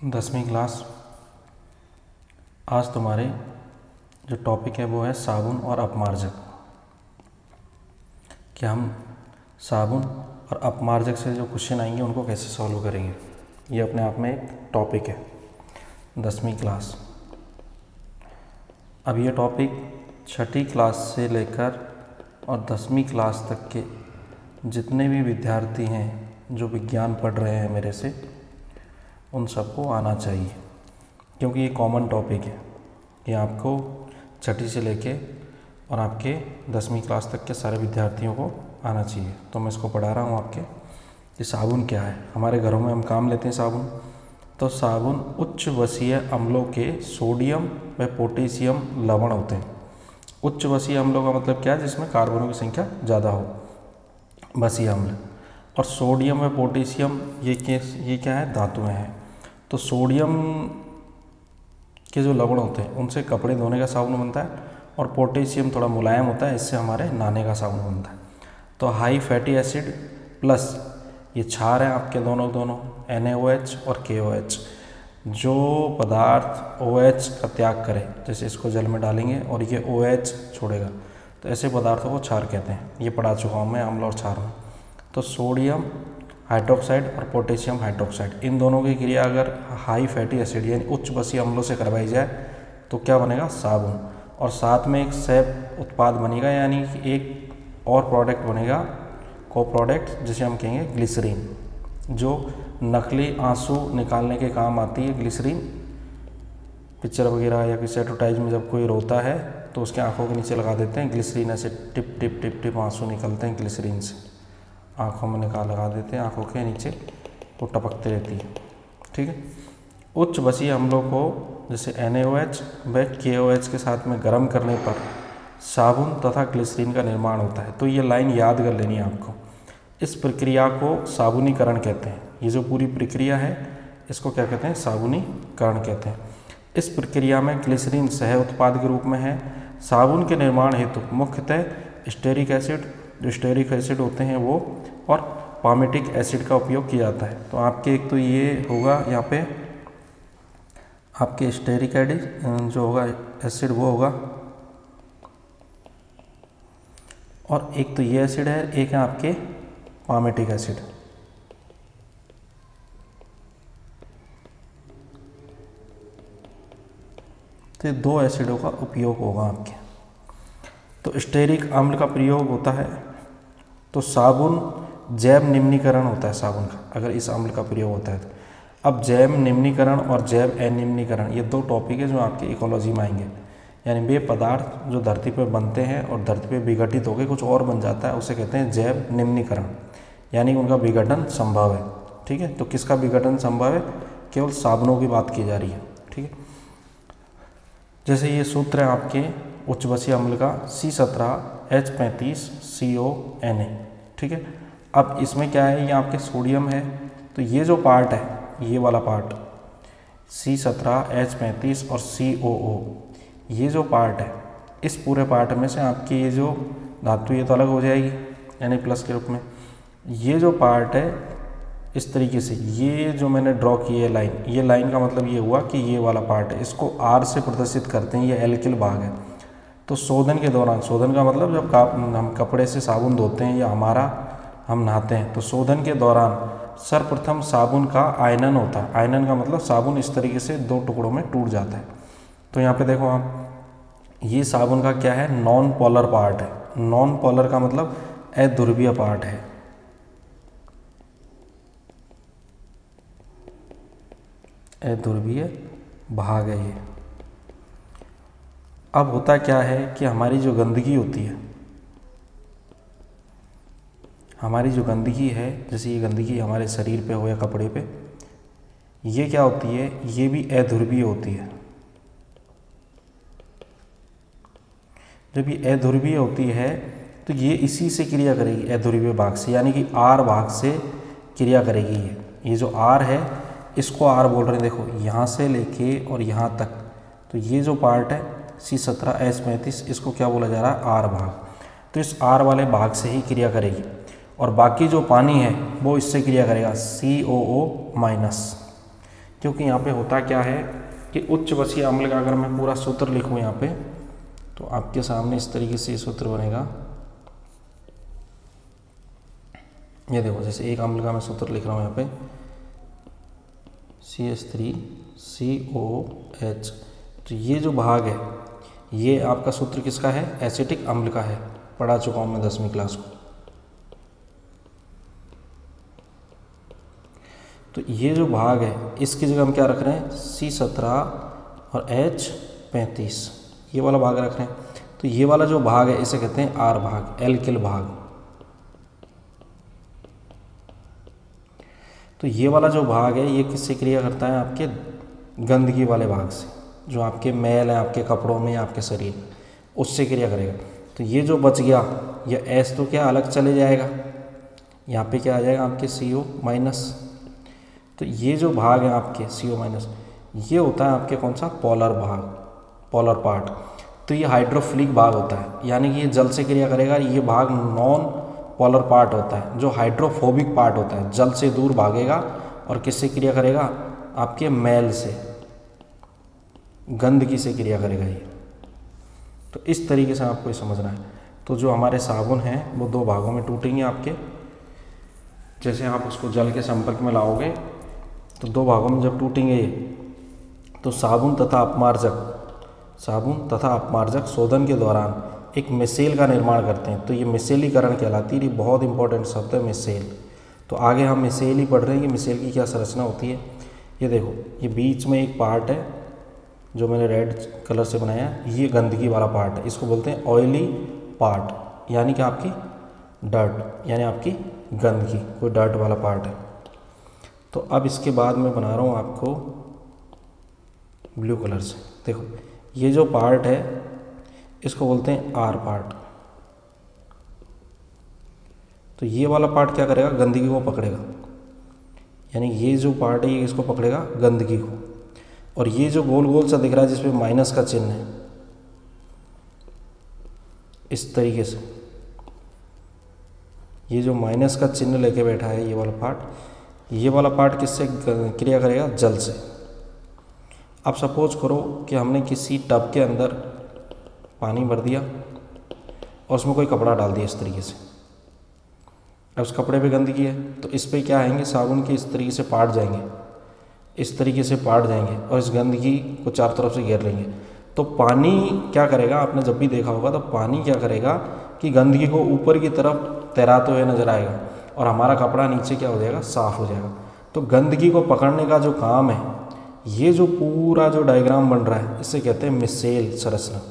10वीं क्लास। आज तुम्हारे जो टॉपिक है वो है साबुन और अपमार्जक। कि हम साबुन और अपमार्जक से जो क्वेश्चन आएंगे उनको कैसे सॉल्व करेंगे, ये अपने आप में एक टॉपिक है 10वीं क्लास। अब ये टॉपिक 6ठी क्लास से लेकर और 10वीं क्लास तक के जितने भी विद्यार्थी हैं जो विज्ञान पढ़ रहे हैं मेरे से, उन सबको आना चाहिए, क्योंकि ये कॉमन टॉपिक है। ये आपको 6ठी से लेके और आपके 10वीं क्लास तक के सारे विद्यार्थियों को आना चाहिए। तो मैं इसको पढ़ा रहा हूँ आपके कि साबुन क्या है। हमारे घरों में हम काम लेते हैं साबुन। तो साबुन उच्च वसीय अम्लों के सोडियम व पोटेशियम लवण होते हैं। उच्च वसीय अम्लों का मतलब क्या है? जिसमें कार्बनों की संख्या ज़्यादा हो, वसीय अम्ल। और सोडियम व पोटेशियम ये क्या है? धातुएं हैं। तो सोडियम के जो लवण होते हैं उनसे कपड़े धोने का साबुन बनता है, और पोटेशियम थोड़ा मुलायम होता है, इससे हमारे नहाने का साबुन बनता है। तो हाई फैटी एसिड प्लस ये क्षार हैं आपके दोनों NaOH और KOH। जो पदार्थ OH का त्याग करे, जैसे इसको जल में डालेंगे और ये OH छोड़ेगा, तो ऐसे पदार्थों को क्षार कहते हैं। ये पढ़ा चुका हूँ मैं अम्ल और क्षार में। तो सोडियम हाइड्रोक्साइड और पोटेशियम हाइड्रोक्साइड, इन दोनों की क्रिया अगर हाई फैटी एसिड यानी उच्च वसीय अम्लों से करवाई जाए तो क्या बनेगा? साबुन। और साथ में एक सैप उत्पाद बनेगा, यानी कि एक और प्रोडक्ट बनेगा, को प्रोडक्ट, जिसे हम कहेंगे ग्लिसरीन। जो नकली आंसू निकालने के काम आती है ग्लिसरीन। पिक्चर वगैरह या किसी एडवर्टाइज में जब कोई रोता है तो उसके आंखों के नीचे लगा देते हैं ग्लिसरीन, ऐसे टिप टिप टिप टिप आंसू निकलते हैं ग्लिसरीन से, आँखों में लगा देते हैं, आँखों के नीचे वो टपकते रहती है। ठीक है। उच्च वसीय अम्लों को जैसे NaOH व KOH के साथ में गर्म करने पर साबुन तथा ग्लिसरीन का निर्माण होता है। तो ये लाइन याद कर लेनी है आपको। इस प्रक्रिया को साबुनीकरण कहते हैं। ये जो पूरी प्रक्रिया है इसको क्या कहते हैं? साबुनीकरण कहते हैं। इस प्रक्रिया में ग्लिसरीन सह उत्पाद के रूप में है। साबुन के निर्माण हेतु मुख्यतः स्टेरिक एसिड, जो स्टेरिक एसिड होते हैं वो, और पामेटिक एसिड का उपयोग किया जाता है। तो आपके एक तो ये होगा यहाँ पे आपके स्टेरिक एसिड जो होगा एसिड वो होगा, और एक तो ये एसिड है, एक है आपके पामेटिक एसिड। तो ये दो एसिडों का उपयोग होगा आपके। तो स्टेरिक अम्ल का प्रयोग होता है तो साबुन जैव निम्नीकरण होता है साबुन का, अगर इस अम्ल का प्रयोग होता है तो। अब जैव निम्नीकरण और जैव अनिम्नीकरण ये दो टॉपिक है जो आपके इकोलॉजी में आएंगे। यानी वे पदार्थ जो धरती पर बनते हैं और धरती पर विघटित होकर कुछ और बन जाता है, उसे कहते हैं जैव निम्नीकरण, यानी उनका विघटन संभव है। ठीक है। तो किसका विघटन संभव है? केवल साबुनों की बात की जा रही है। ठीक है। जैसे ये सूत्र है आपके उच्च वसीय अम्ल का C17H35CONa। ठीक है। अब इसमें क्या है? ये आपके सोडियम है, तो ये जो पार्ट है, ये वाला पार्ट C17H35 और COO, ये जो पार्ट है, इस पूरे पार्ट में से आपकी ये जो धातु ये तो अलग हो जाएगी, यानी प्लस के रूप में। ये जो पार्ट है इस तरीके से, ये जो मैंने ड्रॉ की है लाइन, ये लाइन का मतलब ये हुआ कि ये वाला पार्ट है, इसको R से प्रदर्शित करते हैं, ये एल्किल भाग है। तो शोधन के दौरान, शोधन का मतलब जब हम कपड़े से साबुन धोते हैं या हम नहाते हैं, तो शोधन के दौरान सर्वप्रथम साबुन का आयनन होता है। आयनन का मतलब साबुन इस तरीके से दो टुकड़ों में टूट जाता है। तो यहाँ पे देखो आप, ये साबुन का क्या है? नॉन पोलर पार्ट है। नॉन पोलर का मतलब अध्रुवीय पार्ट है। अध्रुवीय भाग है ये। अब होता क्या है कि हमारी जो गंदगी होती है, हमारी जो गंदगी है, जैसे ये गंदगी हमारे शरीर पे हो या कपड़े पे, ये क्या होती है? ये भी अध्रुवीय होती है। जब ये अध्रुवीय होती है तो ये इसी से क्रिया करेगी, अध्रुवीय भाग से, यानी कि R भाग से क्रिया करेगी। ये जो R है इसको R बोल रहे हैं, देखो यहाँ से लेके और यहाँ तक। तो ये जो पार्ट है C17H35, इसको क्या बोला जा रहा है? R भाग। तो इस R वाले भाग से ही क्रिया करेगी, और बाकी जो पानी है वो इससे क्रिया करेगा COO-। क्योंकि यहाँ पे होता क्या है कि उच्च बसीय अम्ल का अगर मैं पूरा सूत्र लिखूँ यहाँ पे, तो आपके सामने इस तरीके से सूत्र बनेगा। ये देखो, जैसे एक अम्ल का मैं सूत्र लिख रहा हूँ यहाँ पे CH3COH। तो ये जो भाग है ये आपका सूत्र किसका है? एसिटिक अम्ल का है। पढ़ा चुका हूँ मैं 10वीं क्लास को। तो ये जो भाग है इसकी जगह हम क्या रख रहे हैं? C17 और H35, ये वाला भाग रख रहे हैं। तो ये वाला जो भाग है इसे कहते हैं R भाग, एल्किल भाग। तो ये वाला जो भाग है ये किससे क्रिया करता है? आपके गंदगी वाले भाग से, जो आपके मैल है आपके कपड़ों में या आपके शरीर, उससे क्रिया करेगा। तो ये जो बच गया ये S तो क्या अलग चले जाएगा, यहाँ पे क्या आ जाएगा आपके CO-। तो ये जो भाग है आपके CO-, ये होता है आपके कौन सा? पोलर भाग, पोलर पार्ट। तो ये हाइड्रोफिलिक भाग होता है, यानी कि ये जल से क्रिया करेगा। ये भाग नॉन पोलर पार्ट होता है, जो हाइड्रोफोबिक पार्ट होता है, जल से दूर भागेगा और किससे क्रिया करेगा? आपके मैल से, गंदगी से क्रिया करेगा ये। तो इस तरीके से आपको ये समझना है। तो जो हमारे साबुन हैं वो दो भागों में टूटेंगे आपके। जैसे आप उसको जल के संपर्क में लाओगे तो दो भागों में जब टूटेंगे तो साबुन तथा अपमार्जक शोधन के दौरान एक मिसेल का निर्माण करते हैं। तो ये मिसेलीकरण कहलाती है। ये बहुत इंपॉर्टेंट शब्द है मिसेल। तो आगे हम मिसेल ही पढ़ रहे हैं कि मिसेल की क्या संरचना होती है। ये देखो, ये बीच में एक पार्ट है जो मैंने रेड कलर से बनाया है, ये गंदगी वाला पार्ट है। इसको बोलते हैं ऑयली पार्ट, यानी कि आपकी डर्ट, यानी आपकी गंदगी, कोई डर्ट वाला पार्ट है। तो अब इसके बाद मैं बना रहा हूँ आपको ब्लू कलर से। देखो, ये जो पार्ट है इसको बोलते हैं आर पार्ट। तो ये वाला पार्ट क्या करेगा? गंदगी को पकड़ेगा, यानी ये जो पार्ट है ये इसको पकड़ेगा, गंदगी को। और ये जो गोल गोल सा दिख रहा है जिसमें माइनस का चिन्ह है, इस तरीके से ये जो माइनस का चिन्ह लेके बैठा है ये वाला पार्ट किससे क्रिया करेगा? जल से। अब सपोज करो कि हमने किसी टब के अंदर पानी भर दिया और उसमें कोई कपड़ा डाल दिया इस तरीके से। अब उस कपड़े पे गंदगी है तो इस पे क्या आएंगे? साबुन के इस तरीके से पार्ट जाएंगे, इस तरीके से पार्ट जाएंगे और इस गंदगी को चारों तरफ से घेर लेंगे। तो पानी क्या करेगा? आपने जब भी देखा होगा तो पानी क्या करेगा कि गंदगी को ऊपर की तरफ तैराते हुए नजर आएगा और हमारा कपड़ा नीचे क्या हो जाएगा? साफ हो जाएगा। तो गंदगी को पकड़ने का जो काम है, ये जो पूरा जो डायग्राम बन रहा है इसे कहते हैं मिसेल संरचना।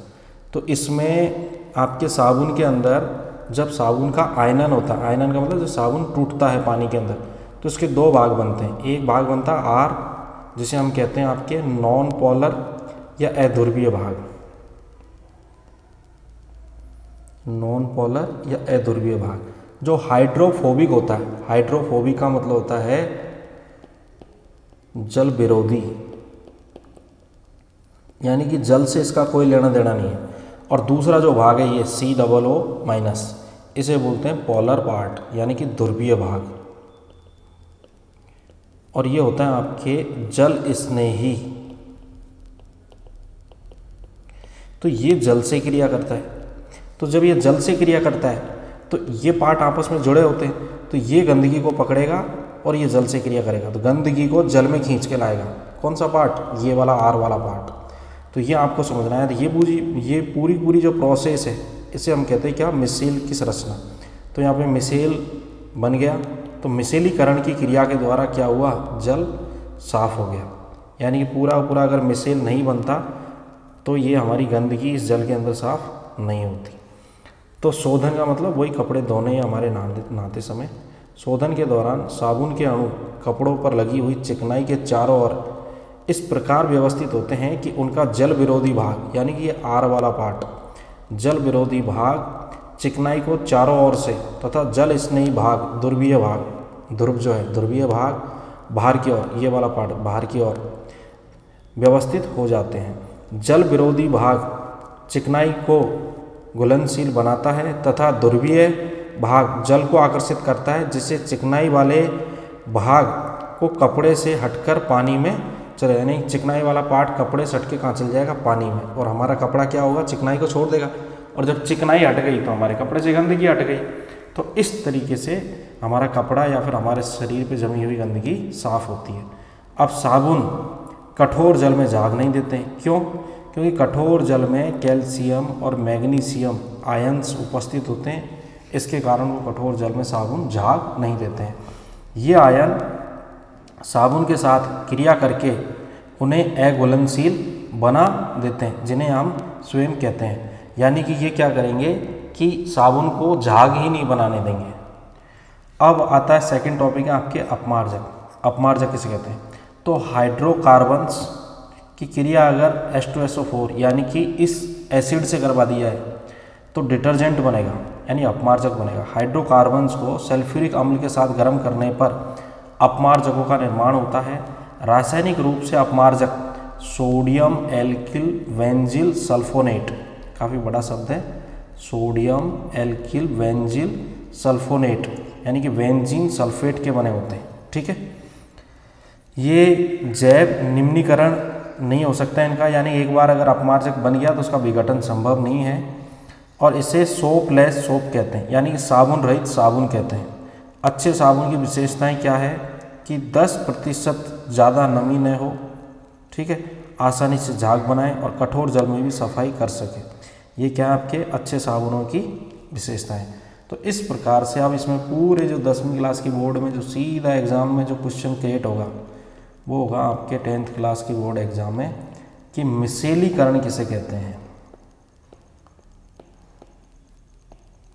तो इसमें आपके साबुन के अंदर जब साबुन का आयनन होता है, आयनन का मतलब जब साबुन टूटता है पानी के अंदर, तो इसके दो भाग बनते हैं। एक भाग बनता है आर, जिसे हम कहते हैं आपके नॉन पोलर या अध्रुवीय भाग, नॉन पोलर या अध्रुवीय भाग, जो हाइड्रोफोबिक होता है। हाइड्रोफोबिक का मतलब होता है जल विरोधी, यानी कि जल से इसका कोई लेना देना नहीं है। और दूसरा जो भाग है ये COO-, इसे बोलते हैं पोलर पार्ट, यानी कि ध्रुवीय भाग। और ये होता है आपके जल स्नेही। तो ये जल से क्रिया करता है। तो जब ये जल से क्रिया करता है तो ये पार्ट आपस में जुड़े होते हैं। तो ये गंदगी को पकड़ेगा और ये जल से क्रिया करेगा, तो गंदगी को जल में खींच के लाएगा। कौन सा पार्ट? ये वाला आर वाला पार्ट। तो ये आपको समझना है। तो ये पूरी जो प्रोसेस है इसे हम कहते हैं क्या? मिसेल की संरचना। तो यहाँ पे मिसेल बन गया, तो मिसेलीकरण की क्रिया के द्वारा क्या हुआ? जल साफ हो गया। यानी कि पूरा अगर मिसेल नहीं बनता तो ये हमारी गंदगी इस जल के अंदर साफ नहीं होती। तो शोधन का मतलब वही कपड़े धोने या हमारे नहाते समय। शोधन के दौरान साबुन के अणु कपड़ों पर लगी हुई चिकनाई के चारों ओर इस प्रकार व्यवस्थित होते हैं कि उनका जल विरोधी भाग, यानी कि ये आर वाला पार्ट, जल विरोधी भाग चिकनाई को चारों ओर से तथा जल स्नेही भाग, ध्रुवीय भाग, ध्रुव जो है ध्रुवीय भाग बाहर की ओर, ये वाला पार्ट बाहर की ओर व्यवस्थित हो जाते हैं। जल विरोधी भाग चिकनाई को घुलनशील बनाता है तथा ध्रुवीय भाग जल को आकर्षित करता है, जिससे चिकनाई वाले भाग को कपड़े से हटकर पानी में चलो, यानी चिकनाई वाला पार्ट कपड़े सट के कहाँ चल जाएगा, पानी में, और हमारा कपड़ा क्या होगा, चिकनाई को छोड़ देगा। और जब चिकनाई हट गई तो हमारे कपड़े से गंदगी हट गई। तो इस तरीके से हमारा कपड़ा या फिर हमारे शरीर पे जमी हुई गंदगी साफ होती है। अब साबुन कठोर जल में झाग नहीं देते हैं, क्यों? क्योंकि कठोर जल में कैल्शियम और मैग्नीशियम आयंस उपस्थित होते हैं, इसके कारण वो कठोर जल में साबुन झाग नहीं देते हैं। ये आयन साबुन के साथ क्रिया करके उन्हें अघुलनशील बना देते हैं, जिन्हें हम स्वयं कहते हैं। यानी कि ये क्या करेंगे कि साबुन को झाग ही नहीं बनाने देंगे। अब आता है सेकंड टॉपिक है आपके अपमार्जक। अपमार्जक किसे कहते हैं? तो हाइड्रोकार्बन्स की क्रिया अगर H2SO4 यानी कि इस एसिड से करवा दिया है तो डिटर्जेंट बनेगा, यानी अपमार्जक बनेगा। हाइड्रोकार्बन्स को सल्फ्यूरिक अम्ल के साथ गर्म करने पर अपमार्जकों का निर्माण होता है। रासायनिक रूप से अपमार्जक सोडियम एल्किल वेंजिल सल्फोनेट, काफ़ी बड़ा शब्द है, सोडियम एल्किल वेंजिल सल्फोनेट यानी कि वेंजीन सल्फेट के बने होते हैं। ठीक है, ये जैव निम्नीकरण नहीं हो सकता है इनका, यानी एक बार अगर अपमार्जक बन गया तो उसका विघटन संभव नहीं है। और इसे सोपलेस सोप कहते हैं, यानी कि साबुन रहित साबुन कहते हैं। अच्छे साबुन की विशेषताएं क्या है कि 10% ज़्यादा नमी न हो, ठीक है, आसानी से झाग बनाए और कठोर जल में भी सफाई कर सके। ये क्या आपके अच्छे साबुनों की विशेषताएं। तो इस प्रकार से आप इसमें पूरे जो 10वीं क्लास की बोर्ड में जो सीधा एग्ज़ाम में जो क्वेश्चन क्रिएट होगा वो होगा आपके 10th क्लास की बोर्ड एग्जाम में कि मिसेलीकरण किसे कहते हैं,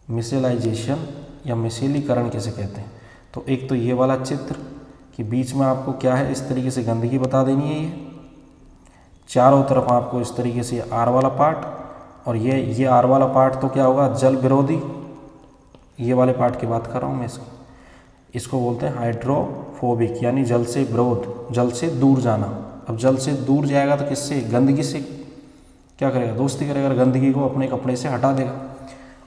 मिसेलाइजेशन या मिसेलीकरण किसे कहते हैं। तो एक तो ये वाला चित्र कि बीच में आपको क्या है, इस तरीके से गंदगी बता देनी है, ये चारों तरफ आपको इस तरीके से आर वाला पार्ट, और ये आर वाला पार्ट तो क्या होगा, जल विरोधी। ये वाले पार्ट की बात कर रहा हूँ मैं, इसको बोलते हैं हाइड्रोफोबिक, यानी जल से विरोध, जल से दूर जाना। अब जल से दूर जाएगा तो किससे, गंदगी से क्या करेगा, दोस्ती करेगा, गंदगी को अपने कपड़े से हटा देगा।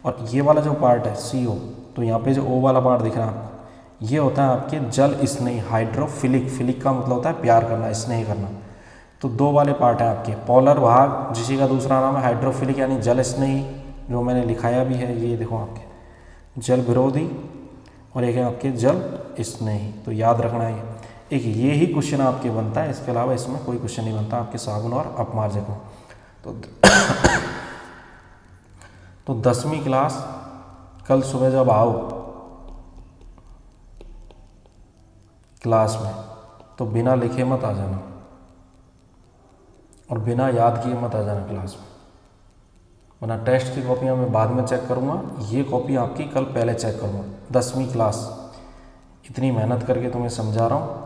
और ये वाला जो पार्ट है CO, तो यहाँ पे जो O वाला पार्ट दिख रहा है आपको, ये होता है आपके जल स्नेही, हाइड्रोफिलिक। फिलिक का मतलब होता है प्यार करना, स्नेह करना। तो दो वाले पार्ट हैं आपके, पोलर भाग जिसी का दूसरा नाम है हाइड्रोफिलिक यानी जल स्नेही, जो मैंने लिखाया भी है, ये देखो आपके जल विरोधी, और एक है आपके जल स्नेही। तो याद रखना है, एक ये ही क्वेश्चन आपके बनता है, इसके अलावा इसमें कोई क्वेश्चन नहीं बनता आपके साबुन और अपमार्जक में। तो 10वीं क्लास कल सुबह जब आओ क्लास में तो बिना लिखे मत आ जाना और बिना याद किए मत आ जाना क्लास में, वरना टेस्ट की कॉपियाँ मैं बाद में चेक करूँगा, ये कॉपी आपकी कल पहले चेक करूँगा। 10वीं क्लास, इतनी मेहनत करके तुम्हें समझा रहा हूँ,